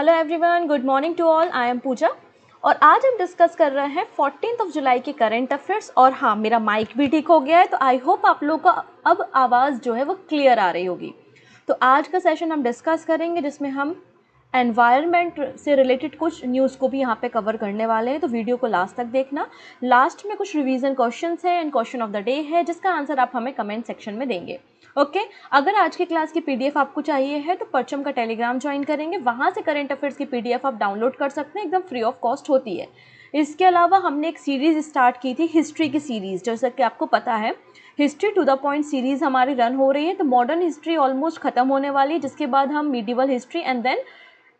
Hello everyone, good morning to all. I am Pooja और आज हम डिस्कस कर रहे हैं 14 जुलाई के करंट अफेयर्स। और हाँ, मेरा माइक भी ठीक हो गया है, तो आई होप आप लोगों को अब आवाज़ जो है वो क्लियर आ रही होगी। तो आज का सेशन हम डिस्कस करेंगे जिसमें हम एनवायरनमेंट से रिलेटेड कुछ न्यूज़ को भी यहाँ पे कवर करने वाले हैं, तो वीडियो को लास्ट तक देखना। लास्ट में कुछ रिवीजन क्वेश्चंस है and question of the day है जिसका आंसर आप हमें कमेंट सेक्शन में देंगे। ओके अगर आज की क्लास की पीडीएफ आपको चाहिए है तो परचम का टेलीग्राम ज्वाइन करेंगे, वहाँ से करंट अफेयर्स की पीडीएफ आप डाउनलोड कर सकते हैं, एकदम फ्री ऑफ कॉस्ट होती है। इसके अलावा हमने एक सीरीज़ स्टार्ट की थी, हिस्ट्री की सीरीज़। जैसा कि आपको पता है history to the point series हमारी रन हो रही है, तो मॉडर्न हिस्ट्री ऑलमोस्ट ख़त्म होने वाली है, जिसके बाद हम medieval history and then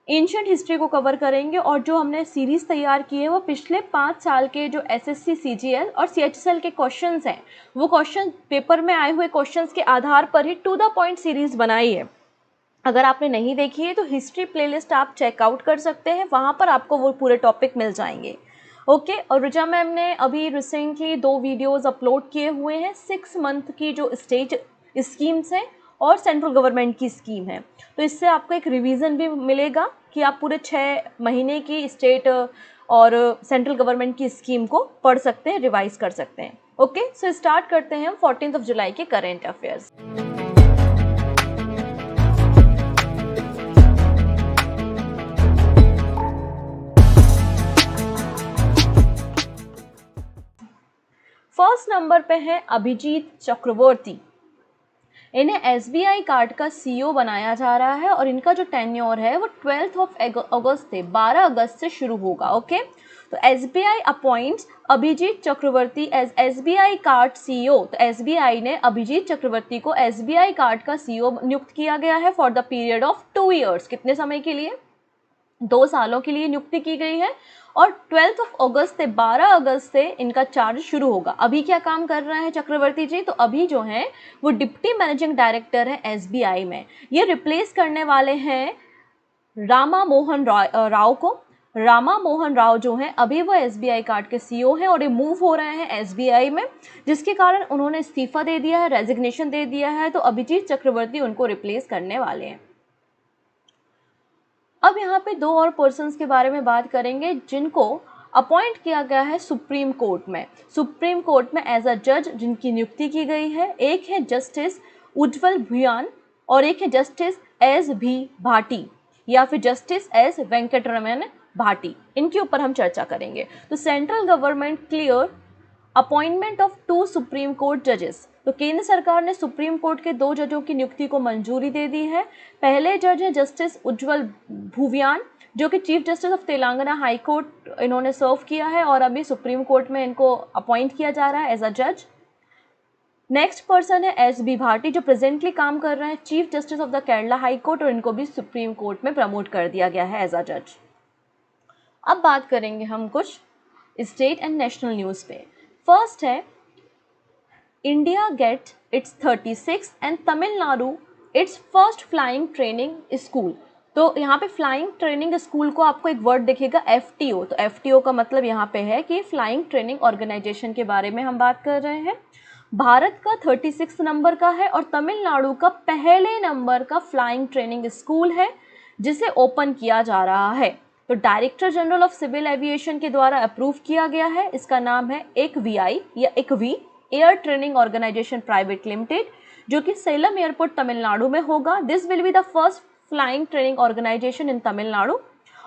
ancient history को कवर करेंगे। और जो हमने सीरीज़ तैयार की है वो पिछले 5 साल के जो एसएससी, सीजीएल और सीएचएसएल के क्वेश्चंस हैं, वो क्वेश्चन पेपर में आए हुए क्वेश्चंस के आधार पर ही टू द पॉइंट सीरीज़ बनाई है। अगर आपने नहीं देखी है तो हिस्ट्री प्लेलिस्ट आप चेकआउट कर सकते हैं, वहाँ पर आपको वो पूरे टॉपिक मिल जाएंगे। ओके और रुचा मैम ने अभी रिसेंटली 2 वीडियोज़ अपलोड किए हुए हैं, 6 मंथ की जो स्टेट स्कीम्स हैं और सेंट्रल गवर्नमेंट की स्कीम है, तो इससे आपको एक रिवीजन भी मिलेगा कि आप पूरे 6 महीने की स्टेट और सेंट्रल गवर्नमेंट की स्कीम को पढ़ सकते हैं, रिवाइज कर सकते हैं। ओके सो स्टार्ट करते हैं हम 14 जुलाई के करेंट अफेयर्स। फर्स्ट नंबर पे है अभिजीत चक्रवर्ती। इन्हें एसबीआई कार्ड का सीईओ बनाया जा रहा है और इनका जो टेन्योर है वो 12 अगस्त से 12 अगस्त से शुरू होगा। ओके तो एसबीआई अपॉइंट्स अभिजीत चक्रवर्ती एज एसबीआई कार्ड सीईओ। तो एसबीआई ने अभिजीत चक्रवर्ती को एसबीआई कार्ड का सीईओ नियुक्त किया गया है for the period of 2 years. कितने समय के लिए? 2 सालों के लिए नियुक्ति की गई है और 12 अगस्त से 12 अगस्त से इनका चार्ज शुरू होगा। अभी क्या काम कर रहे हैं चक्रवर्ती जी? तो अभी जो हैं वो डिप्टी मैनेजिंग डायरेक्टर है एसबीआई में। ये रिप्लेस करने वाले हैं रामा मोहन राव को। रामा मोहन राव जो हैं अभी वो एसबीआई कार्ड के सीईओ हैं और ये मूव हो रहे हैं एसबीआई में, जिसके कारण उन्होंने इस्तीफा दे दिया है, रेजिग्नेशन दे दिया है, तो अभिजीत चक्रवर्ती उनको रिप्लेस करने वाले हैं। अब यहाँ पे 2 और पर्सन्स के बारे में बात करेंगे जिनको अपॉइंट किया गया है सुप्रीम कोर्ट में। सुप्रीम कोर्ट में एज अ जज जिनकी नियुक्ति की गई है, एक है जस्टिस उज्ज्वल भुयान और एक है जस्टिस एस भी भाटी या फिर जस्टिस एस वेंकटरमन भाटी। इनके ऊपर हम चर्चा करेंगे। तो central government clear appointment of 2 supreme court जजेस। तो केंद्र सरकार ने सुप्रीम कोर्ट के 2 जजों की नियुक्ति को मंजूरी दे दी है। पहले जज है जस्टिस उज्ज्वल भुवियान जो कि chief justice of Telangana high court इन्होंने सर्व किया है और अभी सुप्रीम कोर्ट में इनको अपॉइंट किया जा रहा है एज अ जज। नेक्स्ट पर्सन है एस बी भाटी जो प्रेजेंटली काम कर रहे हैं chief justice of the Kerala high court और इनको भी सुप्रीम कोर्ट में प्रमोट कर दिया गया है एज अ जज। अब बात करेंगे हम कुछ स्टेट एंड नेशनल न्यूज़ पे। फर्स्ट है India gate it's 36 and Tamil Nadu it's first flying training school. तो यहाँ पे फ्लाइंग ट्रेनिंग स्कूल को आपको एक वर्ड दिखेगा एफटीओ। तो एफटीओ का मतलब यहाँ पे है कि फ्लाइंग ट्रेनिंग ऑर्गेनाइजेशन के बारे में हम बात कर रहे हैं। भारत का 36 नंबर का है और तमिलनाडु का पहले नंबर का फ्लाइंग ट्रेनिंग स्कूल है जिसे ओपन किया जा रहा है। तो director general of civil aviation के द्वारा अप्रूव किया गया है। इसका नाम है ICVI या ICVI air training organisation private limited, जो कि सेलम एयरपोर्ट तमिलनाडु में होगा। This will be the first flying training organisation in Tamil Nadu.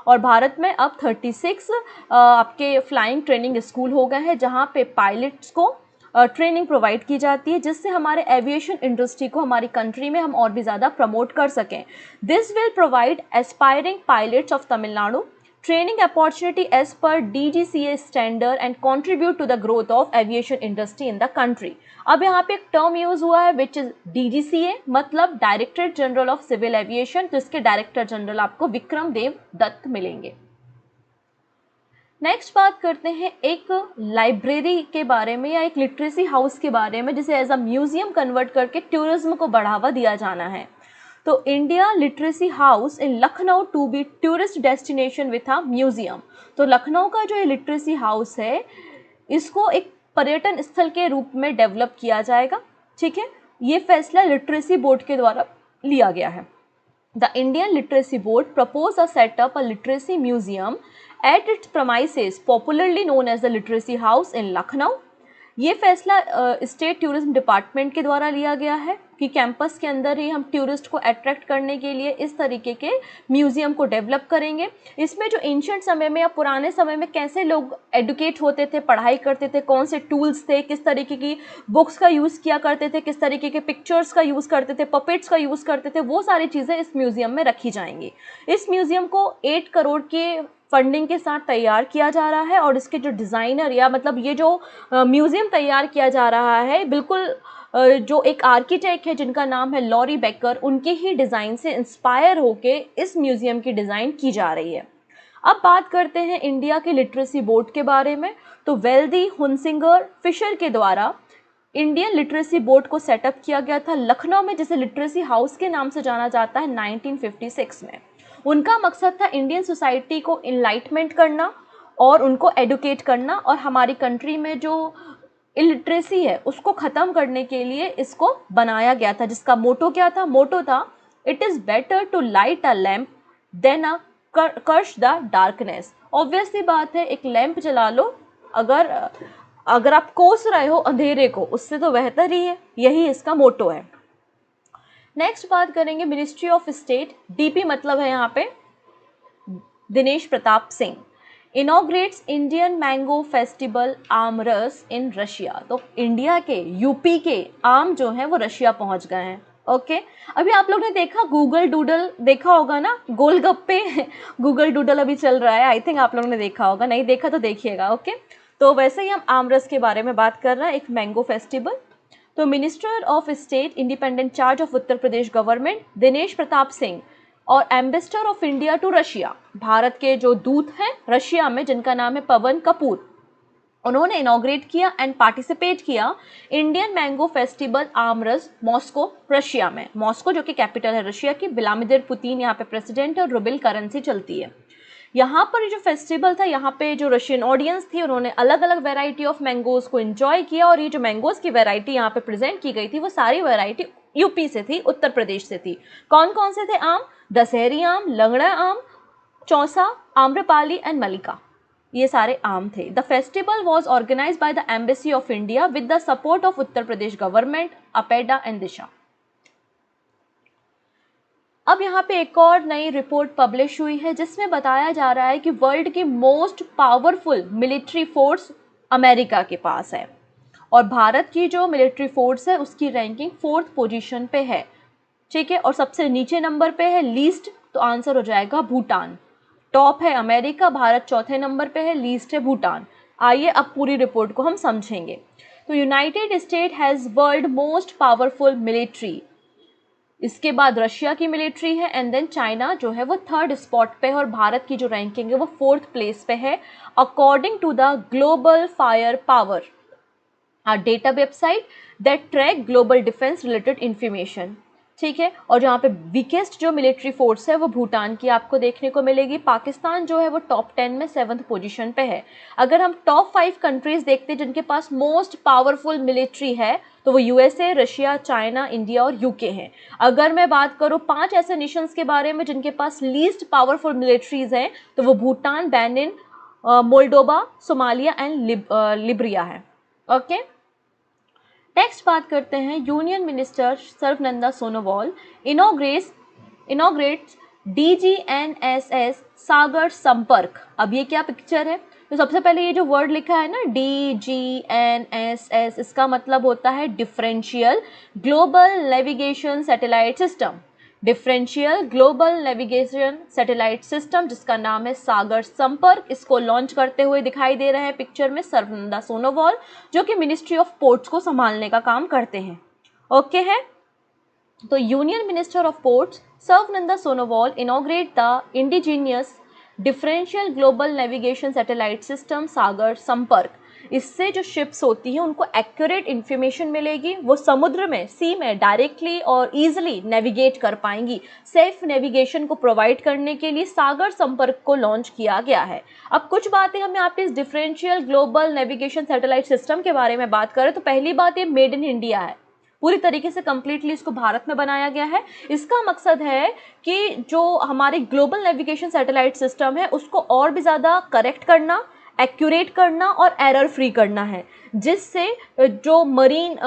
और भारत में अब 36 आपके फ्लाइंग ट्रेनिंग स्कूल हो गए हैं जहां पे पायलट्स को ट्रेनिंग प्रोवाइड की जाती है, जिससे हमारे एविएशन इंडस्ट्री को हमारी कंट्री में हम और भी ज़्यादा प्रमोट कर सकें। This will provide aspiring pilots of Tamil Nadu training opportunity as per DGCA standard and contribute to the growth of aviation industry in the country। अब यहाँ पे एक टर्म यूज हुआ है विच इज DGCA, मतलब director general of civil aviation. तो इसके director general आपको विक्रम देव दत्त मिलेंगे। नेक्स्ट बात करते हैं एक लाइब्रेरी के बारे में या एक लिटरेसी हाउस के बारे में जिसे एज अ म्यूजियम कन्वर्ट करके टूरिज्म को बढ़ावा दिया जाना है। तो India literacy house in Lucknow to be tourist destination with a museum. तो लखनऊ का जो ये लिटरेसी हाउस है इसको एक पर्यटन स्थल के रूप में डेवलप किया जाएगा। ठीक है, ये फैसला लिटरेसी बोर्ड के द्वारा लिया गया है। The Indian Literacy Board proposed to set up a literacy museum at its premises, popularly known as the Literacy House in Lucknow. ये फैसला स्टेट टूरिज्म डिपार्टमेंट के द्वारा लिया गया है कि कैंपस के अंदर ही हम टूरिस्ट को अट्रैक्ट करने के लिए इस तरीके के म्यूजियम को डेवलप करेंगे। इसमें जो एंशिएंट समय में या पुराने समय में कैसे लोग एडुकेट होते थे, पढ़ाई करते थे, कौन से टूल्स थे, किस तरीके की बुक्स का यूज़ किया करते थे, किस तरीके के पिक्चर्स का यूज़ करते थे, पपेट्स का यूज़ करते थे, वो सारी चीज़ें इस म्यूज़ियम में रखी जाएंगी। इस म्यूज़ियम को 8 करोड़ के फंडिंग के साथ तैयार किया जा रहा है और इसके जो डिज़ाइनर या मतलब ये जो म्यूज़ियम तैयार किया जा रहा है, बिल्कुल जो एक आर्किटेक्ट है जिनका नाम है लॉरी बेकर, उनके ही डिज़ाइन से इंस्पायर होके इस म्यूज़ियम की डिज़ाइन की जा रही है। अब बात करते हैं इंडिया के लिटरेसी बोर्ड के बारे में। तो वेल्दी हुनसिंगर फिशर के द्वारा इंडियन लिटरेसी बोर्ड को सेटअप किया गया था लखनऊ में, जिसे लिटरेसी हाउस के नाम से जाना जाता है, 1956 में। उनका मकसद था इंडियन सोसाइटी को इनलाइटमेंट करना और उनको एडुकेट करना, और हमारी कंट्री में जो इलिटरेसी है उसको ख़त्म करने के लिए इसको बनाया गया था, जिसका मोटो क्या था? मोटो था, it is better to light a lamp than a curse the darkness. Obviously बात है, एक लैंप जला लो, अगर आप कोस रहे हो अंधेरे को, उससे तो बेहतर ही है। यही इसका मोटो है। नेक्स्ट बात करेंगे मिनिस्ट्री ऑफ स्टेट, डीपी मतलब है यहाँ पे Dinesh Pratap Singh, inaugurates Indian mango festival aamras in Russia. तो इंडिया के, यूपी के आम जो हैं वो रशिया पहुँच गए हैं। ओके अभी आप लोग ने देखा गूगल डूडल, देखा होगा ना, गोलगप्पे गूगल डूडल अभी चल रहा है, आई थिंक आप लोगों ने देखा होगा, नहीं देखा तो देखिएगा। ओके तो वैसे ही हम आमरस के बारे में बात कर रहे हैं, एक मैंगो फेस्टिवल। तो minister of state independent charge of Uttar Pradesh government Dinesh Pratap Singh और ambassador of India to Russia, Bharat के जो दूत हैं रशिया में जिनका नाम है पवन कपूर, उन्होंने इनॉग्रेट किया एंड पार्टिसिपेट किया इंडियन मैंगो फेस्टिवल आमरस मॉस्को रशिया में। मॉस्को जो कि कैपिटल है रशिया की, व्लादिमीर पुतिन यहाँ पे प्रेसिडेंट है और रूबल करेंसी चलती है। यहाँ पर जो फेस्टिवल था, यहाँ पे जो रशियन ऑडियंस थी उन्होंने अलग अलग वैरायटी ऑफ मैंगोज़ को एंजॉय किया, और ये जो मैंगोज़ की वैरायटी यहाँ पे प्रेजेंट की गई थी वो सारी वैरायटी यूपी से थी, उत्तर प्रदेश से थी। कौन कौन से थे आम? दशहरी आम, लंगड़ा आम, चौसा, आम्रपाली एंड मलिका, ये सारे आम थे। The festival was organise by the embassy of India with the support of Uttar Pradesh government, APEDA and Disha. अब यहाँ पे एक और नई रिपोर्ट पब्लिश हुई है जिसमें बताया जा रहा है कि वर्ल्ड की most powerful military force America के पास है, और भारत की जो मिलिट्री फोर्स है उसकी रैंकिंग 4th पोजीशन पे है। ठीक है, और सबसे नीचे नंबर पे है लीस्ट, तो आंसर हो जाएगा भूटान। टॉप है अमेरिका, भारत 4थे नंबर पे है, लीस्ट है भूटान। आइए अब पूरी रिपोर्ट को हम समझेंगे। तो United state has world most powerful military, इसके बाद रशिया की मिलिट्री है, एंड देन चाइना जो है वो 3rd स्पॉट पे है, और भारत की जो रैंकिंग है वो 4th प्लेस पे है according to the global fire power, a data website that track global defence related information. ठीक है, और जहाँ पे वीकेस्ट जो मिलिट्री फोर्स है वो भूटान की आपको देखने को मिलेगी। पाकिस्तान जो है वो टॉप 10 में 7th पोजीशन पे है। अगर हम टॉप 5 कंट्रीज देखते हैं जिनके पास मोस्ट पावरफुल मिलिट्री है, तो वो यूएसए, रशिया, चाइना, इंडिया और यूके हैं। अगर मैं बात करूँ 5 ऐसे नेशंस के बारे में जिनके पास लीस्ट पावरफुल मिलिट्रीज हैं, तो वो Bhutan, Benin, Moldova, Somalia and Liberia है। ओके नेक्स्ट बात करते हैं, union minister Sarbananda Sonowal inaugurates DGNSS Sagar Sampark. अब ये क्या पिक्चर है? तो सबसे पहले ये जो वर्ड लिखा है ना DGNSS, इसका मतलब होता है differential global navigation satellite system. Differential global navigation satellite system जिसका नाम है सागर संपर्क, इसको लॉन्च करते हुए दिखाई दे रहे हैं पिक्चर में सर्बानंद सोनोवाल, जो कि मिनिस्ट्री ऑफ पोर्ट्स को संभालने का काम करते हैं। ओके है, तो union minister of ports Sarbananda Sonowal inaugurate the indigenous differential global navigation satellite system Sagar Sampark. इससे जो शिप्स होती हैं उनको एक्यूरेट इन्फॉर्मेशन मिलेगी, वो समुद्र में, सी में डायरेक्टली और इजीली नेविगेट कर पाएंगी। सेफ नेविगेशन को प्रोवाइड करने के लिए सागर संपर्क को लॉन्च किया गया है। अब कुछ बातें हम यहाँ पे इस differential global navigation satellite system के बारे में बात करें तो पहली बात ये मेड इन इंडिया है। पूरी तरीके से कंप्लीटली इसको भारत में बनाया गया है। इसका मकसद है कि जो हमारे ग्लोबल नेविगेशन सैटेलाइट सिस्टम है उसको और भी ज़्यादा करेक्ट करना, एक्यूरेट करना और एरर फ्री करना है, जिससे जो मरीन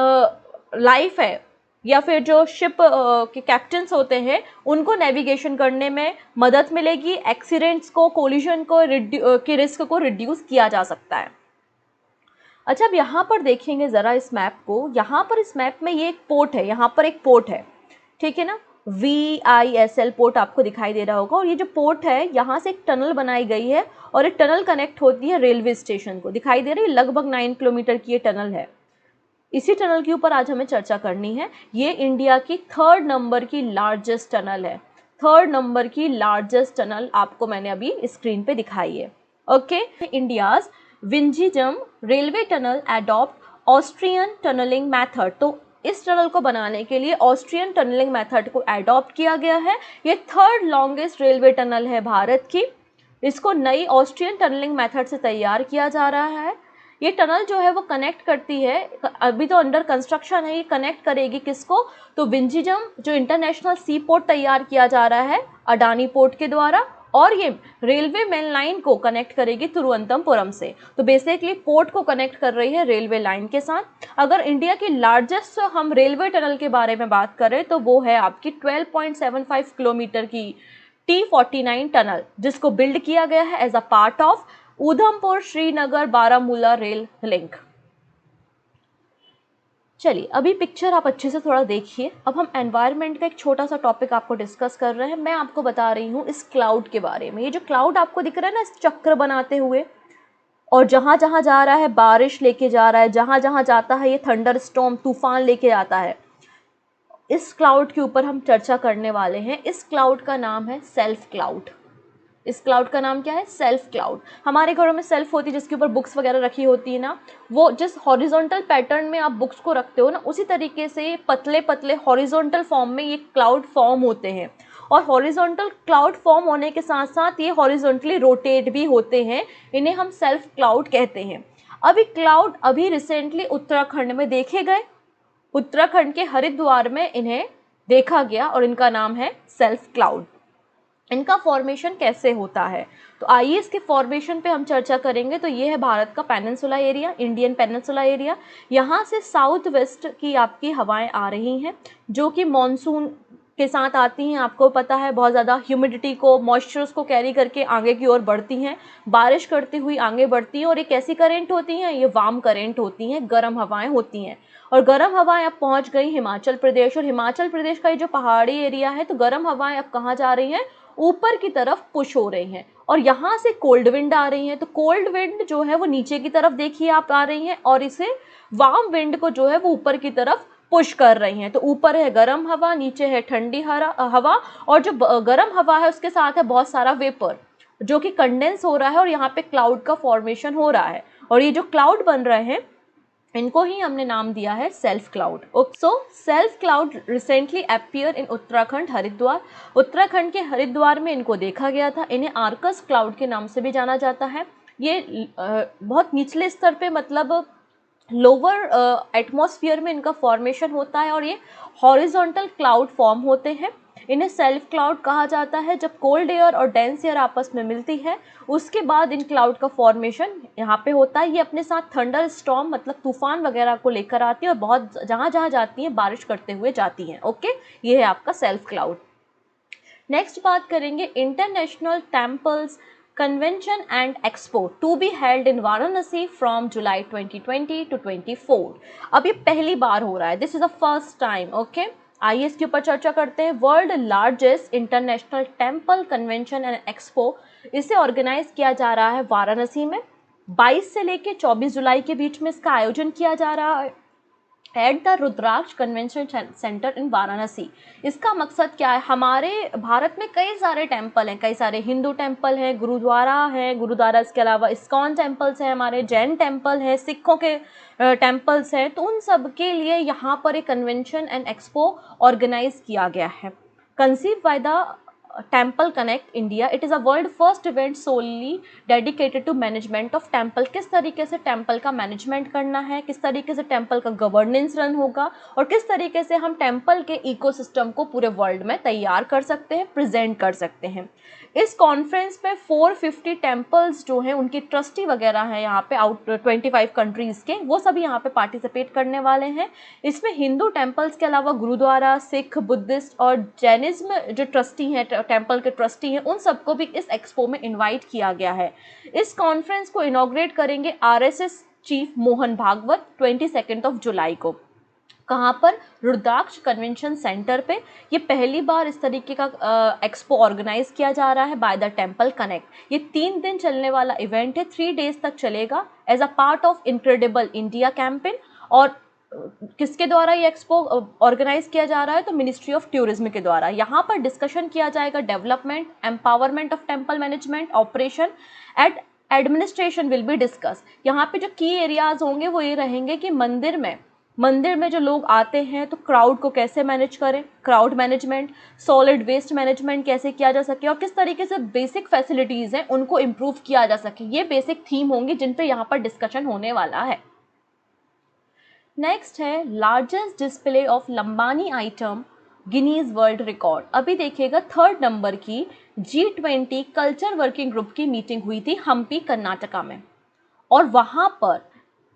लाइफ है या फिर जो शिप के कैप्टन्स होते हैं उनको नेविगेशन करने में मदद मिलेगी, एक्सीडेंट्स को, कोलिजन को के रिस्क को रिड्यूस किया जा सकता है। अच्छा, अब यहाँ पर देखेंगे ज़रा इस मैप को। यहाँ पर इस मैप में ये एक पोर्ट है, यहाँ पर एक पोर्ट है, ठीक है ना, VISL पोर्ट आपको दिखाई दे रहा होगा। और ये जो पोर्ट है यहाँ से एक टनल बनाई गई है और ये टनल कनेक्ट होती है रेलवे स्टेशन को, दिखाई दे रही है, लगभग 9 किलोमीटर की ये टनल है। इसी टनल के ऊपर आज हमें चर्चा करनी है। ये इंडिया की 3rd नंबर की लार्जेस्ट टनल है। 3rd नंबर की लार्जेस्ट टनल आपको मैंने अभी स्क्रीन पे दिखाई है। Okay, India's Vizhinjam railway tunnel adopt Austrian tunnelling method. तो इस टनल को बनाने के लिए ऑस्ट्रियन टनलिंग मेथड को एडॉप्ट किया गया है। ये 3rd लॉन्गेस्ट रेलवे टनल है भारत की। इसको नई ऑस्ट्रियन टनलिंग मेथड से तैयार किया जा रहा है। ये टनल जो है वो कनेक्ट करती है, अभी तो अंडर कंस्ट्रक्शन है, ये कनेक्ट करेगी किसको, तो विंझीजम जो इंटरनेशनल सी पोर्ट तैयार किया जा रहा है अडानी पोर्ट के द्वारा, और ये रेलवे मेन लाइन को कनेक्ट करेगी तिरुवनंतपुरम से। तो बेसिकली पोर्ट को कनेक्ट कर रही है रेलवे लाइन के साथ। अगर इंडिया की लार्जेस्ट हम रेलवे टनल के बारे में बात करें तो वो है आपकी 12.75 किलोमीटर की T49 टनल, जिसको बिल्ड किया गया है as a part of Udhampur Srinagar Baramulla rail link. चलिए, अभी पिक्चर आप अच्छे से थोड़ा देखिए। अब हम एनवायरनमेंट का एक छोटा सा टॉपिक आपको डिस्कस कर रहे हैं। मैं आपको बता रही हूँ इस क्लाउड के बारे में। ये जो क्लाउड आपको दिख रहा है ना, इस चक्र बनाते हुए, और जहाँ जहाँ जा रहा है बारिश लेके जा रहा है, जहाँ जहाँ जाता है ये थंडर स्टॉर्म तूफान लेके आता है। इस क्लाउड के ऊपर हम चर्चा करने वाले हैं। इस क्लाउड का नाम है सेल्फ क्लाउड। इस क्लाउड का नाम क्या है? Self cloud. हमारे घरों में सेल्फ होती है जिसके ऊपर बुक्स वगैरह रखी होती है ना, वो जिस हॉरिजॉन्टल पैटर्न में आप बुक्स को रखते हो ना, उसी तरीके से पतले पतले हॉरिजॉन्टल फॉर्म में ये क्लाउड फॉर्म होते हैं। और हॉरिजॉन्टल क्लाउड फॉर्म होने के साथ साथ ये हॉरिजॉन्टली रोटेट भी होते हैं। इन्हें हम सेल्फ क्लाउड कहते हैं। अभी क्लाउड अभी रिसेंटली उत्तराखंड में देखे गए। उत्तराखंड के हरिद्वार में इन्हें देखा गया और इनका नाम है सेल्फ क्लाउड। इनका फॉर्मेशन कैसे होता है, तो आइए इसके फॉर्मेशन पे हम चर्चा करेंगे। तो ये है भारत का peninsula area, Indian peninsula area. यहाँ से साउथ वेस्ट की आपकी हवाएं आ रही हैं जो कि मॉनसून के साथ आती हैं। आपको पता है बहुत ज़्यादा ह्यूमिडिटी को, मॉइस्चर्स को कैरी करके आगे की ओर बढ़ती हैं, बारिश करती हुई आगे बढ़ती हैं। और ये कैसी करेंट होती हैं? ये वार्म करेंट होती हैं, गर्म हवाएं होती हैं। और गर्म हवाएं अब पहुँच गई हिमाचल प्रदेश, और हिमाचल प्रदेश का ये जो पहाड़ी एरिया है, तो गर्म हवाएं अब कहाँ जा रही हैं? ऊपर की तरफ पुश हो रही हैं। और यहाँ से कोल्ड विंड आ रही हैं। तो कोल्ड विंड जो है वो नीचे की तरफ देखिए आप आ रही हैं, और इसे वार्म विंड को जो है वो ऊपर की तरफ पुश कर रही हैं। तो ऊपर है गर्म हवा, नीचे है ठंडी हवा, और जो गर्म हवा है उसके साथ है बहुत सारा वेपर जो कि कंडेंस हो रहा है, और यहाँ पे क्लाउड का फॉर्मेशन हो रहा है। और ये जो क्लाउड बन रहे हैं इनको ही हमने नाम दिया है self cloud. So self cloud recently appear in Uttarakhand Haridwar. Uttarakhand के हरिद्वार में इनको देखा गया था। इन्हें आर्कस क्लाउड के नाम से भी जाना जाता है। ये बहुत निचले स्तर पे, मतलब लोअर एटमॉस्फेयर में इनका फॉर्मेशन होता है, और ये हॉरिजॉन्टल क्लाउड फॉर्म होते हैं। इन्हें सेल्फ क्लाउड कहा जाता है। जब कोल्ड एयर और डेंस एयर आपस में मिलती है उसके बाद इन क्लाउड का फॉर्मेशन यहाँ पे होता है। ये अपने साथ थंडर स्टॉर्म, मतलब तूफान वगैरह को लेकर आती है, और बहुत जहाँ जहाँ जाती हैं बारिश करते हुए जाती हैं। ओके, ये है आपका सेल्फ क्लाउड। नेक्स्ट बात करेंगे international temples convention and expo to be held in Varanasi from July 2020 to 24। अब ये पहली बार हो रहा है, this is the first time. Okay, आइए इसके ऊपर चर्चा करते हैं। World largest international temple convention and expo, इसे ऑर्गेनाइज किया जा रहा है वाराणसी में। 22 से लेकर 24 जुलाई के बीच में इसका आयोजन किया जा रहा है at the Rudraksh convention centre in Varanasi. इसका मकसद क्या है? हमारे भारत में कई सारे टेम्पल हैं, कई सारे हिंदू टेम्पल हैं, गुरुद्वारा हैं, गुरुद्वारा इसके अलावा इस्कॉन टेम्पल्स हैं, हमारे जैन टेम्पल हैं, सिखों के टेम्पल्स हैं। तो उन सब के लिए यहाँ पर एक कन्वेंशन एंड एक्सपो ऑर्गेनाइज किया गया है। Conceive by the temple connect India, it is a world first event solely dedicated to management of temple. किस तरीके से टेम्पल का मैनेजमेंट करना है, किस तरीके से टेम्पल का गवर्नेंस रन होगा और किस तरीके से हम टेम्पल के इकोसिस्टम को पूरे वर्ल्ड में तैयार कर सकते हैं, प्रेजेंट कर सकते हैं। इस कॉन्फ्रेंस में 450 टेम्पल्स जो हैं उनकी ट्रस्टी वगैरह हैं यहाँ पे आउट 25 कंट्रीज़ के, वो सभी यहाँ पे पार्टिसिपेट करने वाले हैं। इसमें हिंदू टेम्पल्स के अलावा गुरुद्वारा, सिख, बुद्धिस्ट और जैनिज्म जो ट्रस्टी हैं, टेम्पल के ट्रस्टी हैं, उन सबको भी इस एक्सपो में इन्वाइट किया गया है। इस कॉन्फ्रेंस को इनॉग्रेट करेंगे RSS चीफ मोहन भागवत 22 जुलाई को। कहाँ पर? रुद्राक्ष कन्वेंशन सेंटर पे। ये पहली बार इस तरीके का एक्सपो ऑर्गेनाइज किया जा रहा है बाय द टेम्पल कनेक्ट। ये 3 दिन चलने वाला इवेंट है, 3 डेज तक चलेगा as a part of incredible India campaign. और किसके द्वारा ये एक्सपो ऑर्गेनाइज किया जा रहा है? तो मिनिस्ट्री ऑफ टूरिज्म के द्वारा। यहाँ पर डिस्कशन किया जाएगा development, empowerment of temple management, operation and administration will be discuss. यहाँ पे जो की एरियाज होंगे वो ये रहेंगे कि मंदिर में जो लोग आते हैं तो क्राउड को कैसे मैनेज करें, crowd management, solid waste management कैसे किया जा सके और किस तरीके से बेसिक फैसिलिटीज़ हैं उनको इम्प्रूव किया जा सके। ये बेसिक थीम होंगी जिन पे यहाँ पर डिस्कशन होने वाला है। नेक्स्ट है largest display of Lambani item Guinness world record. अभी देखिएगा 3rd नंबर की G20 कल्चर वर्किंग ग्रुप की मीटिंग हुई थी हम्पी कर्नाटका में, और वहाँ पर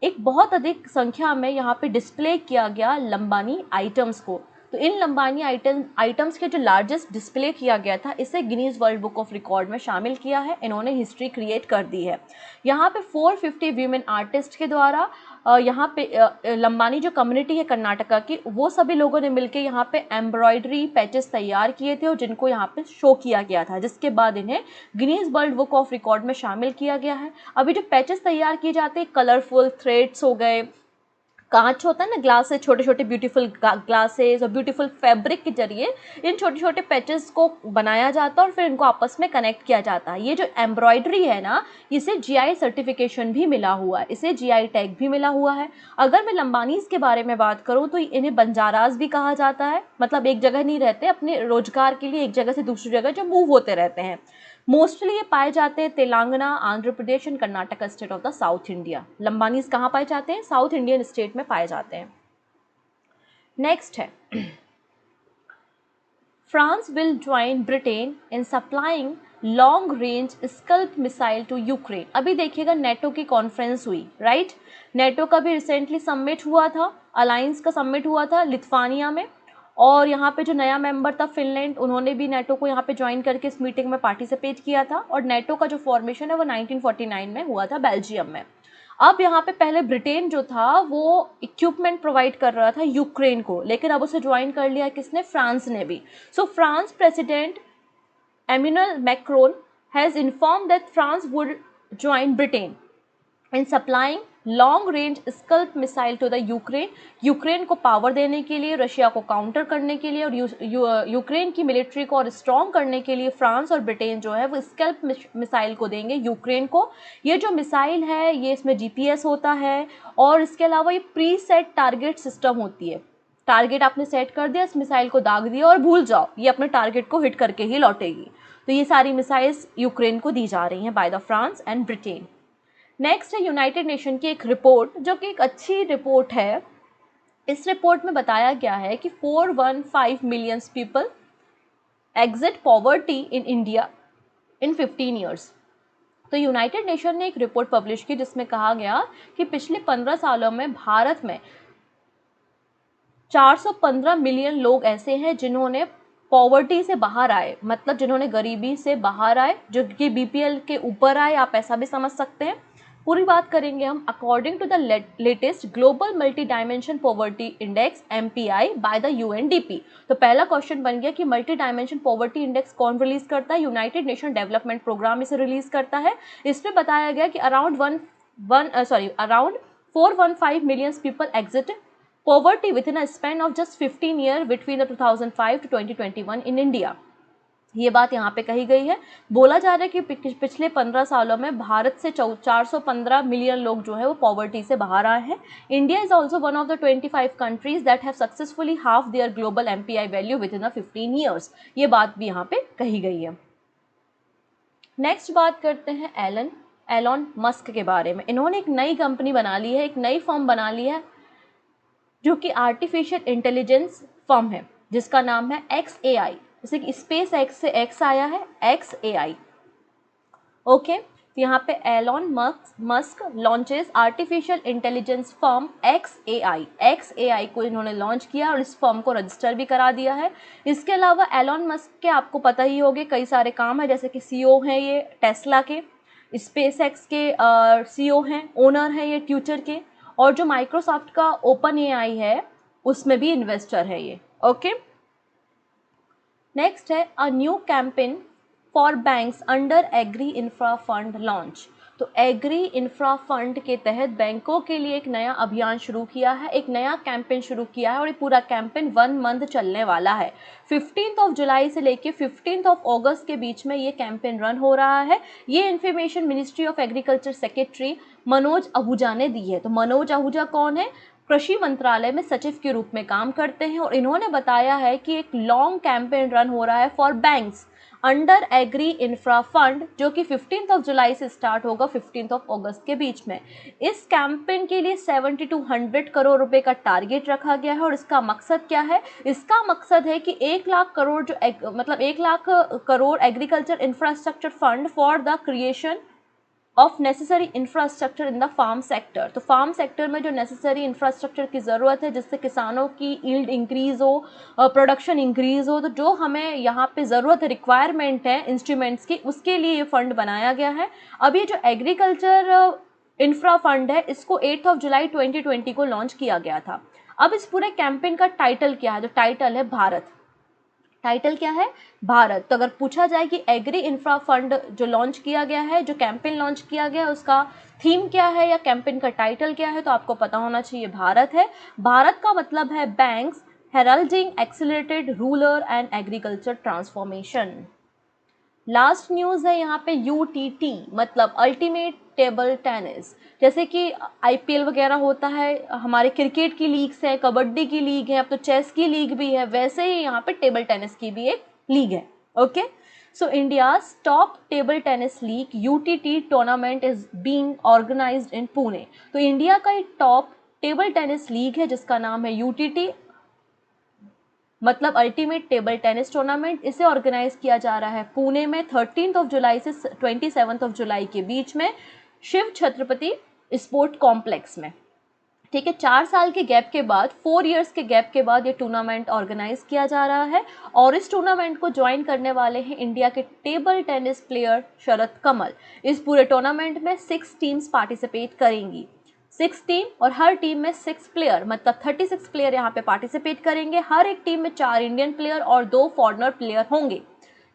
एक बहुत अधिक संख्या में यहाँ पे डिस्प्ले किया गया लंबानी आइटम्स को। तो इन लंबानी आइटम्स के जो लार्जेस्ट डिस्प्ले किया गया था, इसे Guinness world book of record में शामिल किया है। इन्होंने हिस्ट्री क्रिएट कर दी है। यहाँ पे 450 वीमेन आर्टिस्ट के द्वारा यहाँ पे लंबानी जो कम्युनिटी है कर्नाटका की, वो सभी लोगों ने मिलकर यहाँ पे एम्ब्रॉयडरी पैचेस तैयार किए थे और जिनको यहाँ पे शो किया गया था, जिसके बाद इन्हें Guinness world book of record में शामिल किया गया है। अभी जो पैचेस तैयार किए जाते हैं, कलरफुल थ्रेड्स हो गए, कांच होता है ना, ग्लास से छोटे छोटे ब्यूटीफुल ग्लासेस और ब्यूटीफुल फैब्रिक के जरिए इन छोटे छोटे पैचेस को बनाया जाता है और फिर इनको आपस में कनेक्ट किया जाता है। ये जो एम्ब्रॉयडरी है ना, इसे GI सर्टिफिकेशन भी मिला हुआ है, इसे GI टैग भी मिला हुआ है। अगर मैं लंबानीज के बारे में बात करूँ तो इन्हें बंजाराज भी कहा जाता है, मतलब एक जगह नहीं रहते, अपने रोजगार के लिए एक जगह से दूसरी जगह जो मूव होते रहते हैं। मोस्टली ये पाए जाते हैं Telangana, Andhra Pradesh and Karnataka state of the south India. Lambanis कहाँ पाए जाते हैं? साउथ इंडियन स्टेट में पाए जाते हैं। नेक्स्ट है France will join Britain in supplying long range scalp missile to Ukraine. अभी देखिएगा नेटो की कॉन्फ्रेंस हुई, राइट? नेटो का भी रिसेंटली समिट हुआ था, अलायंस का समिट हुआ था लिथुआनिया में, और यहाँ पे जो नया मेंबर था फिनलैंड, उन्होंने भी नेटो को यहाँ पे ज्वाइन करके इस मीटिंग में पार्टिसिपेट किया था। और नेटो का जो फॉर्मेशन है वो 1949 में हुआ था बेल्जियम में। अब यहाँ पे पहले ब्रिटेन जो था वो इक्विपमेंट प्रोवाइड कर रहा था यूक्रेन को, लेकिन अब उसे ज्वाइन कर लिया किसने? फ्रांस ने भी। So France president Emmanuel Macron has inform that France would join Britain in supplying long range scalp missile to the Ukraine को पावर देने के लिए, रशिया को काउंटर करने के लिए और यूक्रेन की मिलिट्री को और स्ट्रॉन्ग करने के लिए फ्रांस और ब्रिटेन जो है वो स्कल्प मिसाइल को देंगे यूक्रेन को। ये जो मिसाइल है ये इसमें GPS होता है और इसके अलावा ये प्री सेट टारगेट सिस्टम होती है। टारगेट आपने सेट कर दिया, इस मिसाइल को दाग दिया और भूल जाओ, ये अपने टारगेट को हिट करके ही लौटेगी। तो ये सारी मिसाइल्स यूक्रेन को दी जा रही हैं by the France and Britain. Next है यूनाइटेड नेशन की एक रिपोर्ट, जो कि एक अच्छी रिपोर्ट है। इस रिपोर्ट में बताया गया है कि 415 million people exit poverty in India in 15 years. तो यूनाइटेड नेशन ने एक रिपोर्ट पब्लिश की जिसमें कहा गया कि पिछले 15 सालों में भारत में 415 मिलियन लोग ऐसे हैं जिन्होंने पॉवर्टी से बाहर आए, मतलब जिन्होंने गरीबी से बाहर आए, जो कि BPL के ऊपर आए, आप ऐसा भी समझ सकते हैं। पूरी बात करेंगे हम। According to the latest global multi dimension poverty index MPI by the UNDP। तो पहला क्वेश्चन बन गया कि मल्टी डायमेंशन पॉवर्टी इंडेक्स कौन रिलीज करता है? यूनाइटेड नेशन डेवलपमेंट प्रोग्राम इसे रिलीज करता है। इसमें बताया गया कि around 415 million people exit poverty within a span of just 15 years between the 2005 to 2021 in India. ये बात यहाँ पे कही गई है। बोला जा रहा है कि पिछले 15 सालों में भारत से 415 मिलियन लोग जो है वो पॉवर्टी से बाहर आए हैं। India is also one of the 25 countries that have successfully half their global MPI value within 15 years. ये बात भी यहाँ पे कही गई है। नेक्स्ट बात करते हैं एलॉन मस्क के बारे में। इन्होंने एक नई कंपनी बना ली है, एक नई फर्म बना ली है जो कि आर्टिफिशियल इंटेलिजेंस फर्म है, जिसका नाम है XAI। जैसे कि स्पेस एक्स से एक्स आया है, XAI। ओके, तो यहाँ पे Elon Musk launches artificial intelligence firm XAI को इन्होंने लॉन्च किया और इस फर्म को रजिस्टर भी करा दिया है। इसके अलावा एलॉन मस्क के आपको पता ही होंगे कई सारे काम है, जैसे कि CEO हैं ये टेस्ला के, स्पेस एक्स के CEO हैं, ओनर हैं ये ट्विटर के, और जो माइक्रोसॉफ्ट का OpenAI है उसमें भी इन्वेस्टर है ये। ओके, नेक्स्ट है a new campaign for banks under agri infra fund launch. तो एग्री इंफ्रा फंड के तहत बैंकों के लिए एक नया अभियान शुरू किया है, एक नया कैंपेन शुरू किया है और ये पूरा कैंपेन 1 मंथ चलने वाला है। 15 जुलाई से लेके 15 अगस्त के बीच में ये कैंपेन रन हो रहा है। ये information ministry of agriculture secretary Manoj Ahuja ने दी है। तो मनोज आहूजा कौन है? कृषि मंत्रालय में सचिव के रूप में काम करते हैं और इन्होंने बताया है कि एक लॉन्ग कैंपेन रन हो रहा है for banks under agri infra fund, जो कि 15 जुलाई से स्टार्ट होगा 15 अगस्त के बीच में। इस कैंपेन के लिए 70 to 100 करोड़ रुपए का टारगेट रखा गया है और इसका मकसद क्या है? इसका मकसद है कि 1 लाख करोड़ मतलब 1 lakh crore agriculture infrastructure fund for the creation of necessary infrastructure in the farm sector. तो फार्म सेक्टर में जो नेसेसरी इंफ्रास्ट्रक्चर की ज़रूरत है जिससे किसानों की यील्ड इंक्रीज़ हो, प्रोडक्शन इंक्रीज़ हो, तो जो हमें यहाँ पे ज़रूरत है, रिक्वायरमेंट है इंस्ट्रूमेंट्स की, उसके लिए ये फंड बनाया गया है। अब ये जो एग्रीकल्चर इंफ्रा फंड है इसको 8 जुलाई 2020 को लॉन्च किया गया था। अब इस पूरे कैंपेन का टाइटल क्या है? तो टाइटल है भारत। टाइटल क्या है? भारत। तो अगर पूछा जाए कि एग्री इंफ्रा फंड जो लॉन्च किया गया है, जो कैंपेन लॉन्च किया गया है, उसका थीम क्या है या कैंपेन का टाइटल क्या है, तो आपको पता होना चाहिए भारत है। भारत का मतलब है banks heralding accelerated rural and agriculture transformation. Last news है यहाँ पे UTT मतलब अल्टीमेट टेबल टेनिस। जैसे कि IPL वगैरह होता है, हमारे क्रिकेट की लीग्स है, कबड्डी की लीग है, अब तो चेस की लीग भी है, वैसे ही यहाँ पे टेबल टेनिस की भी एक लीग है। Okay, so India's top table tennis league UTT tournament is being organised in Pune. तो इंडिया का एक टॉप टेबल टेनिस लीग है जिसका नाम है UTT मतलब अल्टीमेट टेबल टेनिस टूर्नामेंट। इसे ऑर्गेनाइज किया जा रहा है पुणे में 13 जुलाई से 27 जुलाई के बीच में शिव छत्रपति स्पोर्ट कॉम्प्लेक्स में। ठीक है, 4 साल के गैप के बाद, 4 इयर्स के गैप के बाद ये टूर्नामेंट ऑर्गेनाइज किया जा रहा है और इस टूर्नामेंट को ज्वाइन करने वाले हैं इंडिया के टेबल टेनिस प्लेयर शरद कमल। इस पूरे टूर्नामेंट में 6 टीम्स पार्टिसिपेट करेंगी, 6 टीम, और हर टीम में 6 प्लेयर मतलब 36 प्लेयर यहाँ पे पार्टिसिपेट करेंगे। हर एक टीम में 4 इंडियन प्लेयर और 2 फॉरेनर प्लेयर होंगे।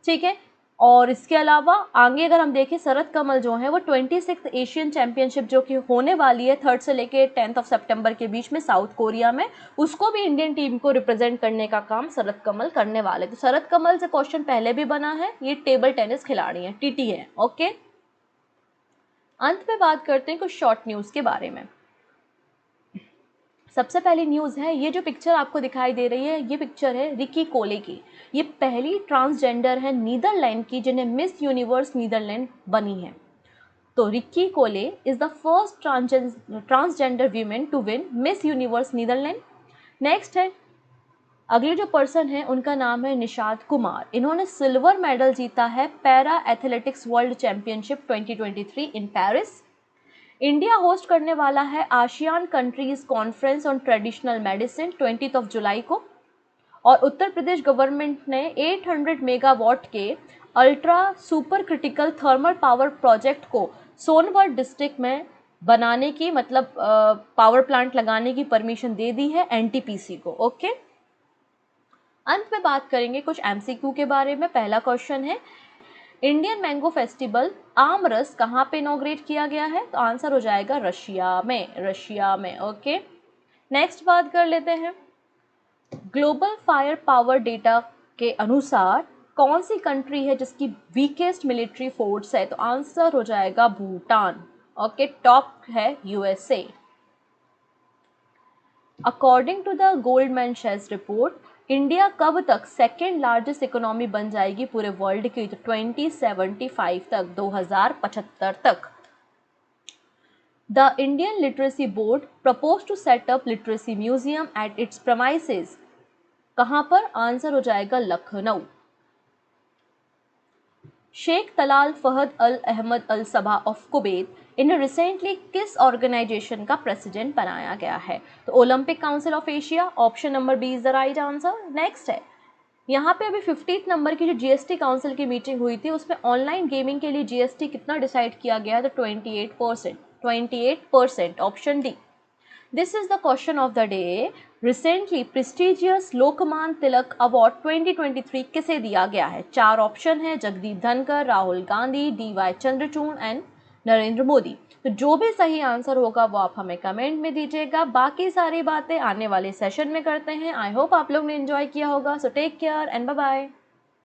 ठीक है, और इसके अलावा आगे अगर हम देखें, शरद कमल जो है वो 26 एशियन चैंपियनशिप जो कि होने वाली है 3 से लेके 10 सितंबर के बीच में साउथ कोरिया में, उसको भी इंडियन टीम को रिप्रेजेंट करने का काम शरद कमल करने वाले। तो शरद कमल से क्वेश्चन पहले भी बना है, ये टेबल टेनिस खिलाड़ी हैं, TT है। ओके, अंत में बात करते हैं कुछ शॉर्ट न्यूज़ के बारे में। सबसे पहली न्यूज़ है, ये जो पिक्चर आपको दिखाई दे रही है, ये पिक्चर है रिकी कोले की। ये पहली ट्रांसजेंडर है नीदरलैंड की जिन्हें मिस यूनिवर्स नीदरलैंड बनी है। तो Rikkie Kolle is the first transgender women to win Miss Universe Netherland. Next है, अगले जो पर्सन है उनका नाम है निषाद कुमार। इन्होंने सिल्वर मेडल जीता है para athletics world championship 2023 in Paris. India host करने वाला है ASEAN countries conference on traditional medicine 20 जुलाई को। और उत्तर प्रदेश गवर्नमेंट ने 800 मेगावाट के ultra super critical thermal power project को सोनभद्र डिस्ट्रिक्ट में बनाने की मतलब पावर प्लांट लगाने की परमिशन दे दी है NTPC को। ओके, अंत में बात करेंगे कुछ MCQ के बारे में। पहला क्वेश्चन है, इंडियन मैंगो फेस्टिवल आम रस कहाँ पे इनॉग्रेट किया गया है? तो आंसर हो जाएगा रशिया में। ओके, नेक्स्ट बात कर लेते हैं, ग्लोबल फायर पावर डेटा के अनुसार कौन सी कंट्री है जिसकी वीकेस्ट मिलिट्री फोर्स है? तो आंसर हो जाएगा भूटान। ओके, टॉप है USA. According to the Goldman शेल्स रिपोर्ट, इंडिया कब तक सेकेंड लार्जेस्ट इकोनॉमी बन जाएगी पूरे वर्ल्ड की? तो 2075 तक, 2075 तक। The Indian literacy board propose to set up literacy museum at its premises. कहां पर? आंसर हो जाएगा Lucknow. Sheikh Talal Fahad Al Ahmad Al Sabah of Kuwait इन्हें रिसेंटली किस ऑर्गेनाइजेशन का प्रेसिडेंट बनाया गया है? तो Olympic Council of Asia. Option number B is the right answer. Next है, यहाँ पे अभी 15th नंबर की जो जीएसटी काउंसिल की मीटिंग हुई थी उसमें ऑनलाइन गेमिंग के लिए जीएसटी कितना डिसाइड किया गया है? तो 28%। 28%, option D. This is the question of the day. Recently prestigious Lokmanya Tilak award 2023 किसे दिया गया है? 4 ऑप्शन है, जगदीप धनकर, राहुल गांधी, डीवाई चंद्रचूड़ एंड नरेंद्र मोदी। तो जो भी सही आंसर होगा वो आप हमें कमेंट में दीजिएगा। बाकी सारी बातें आने वाले सेशन में करते हैं। आई होप आप लोग ने एंजॉय किया होगा। So take care and bye bye.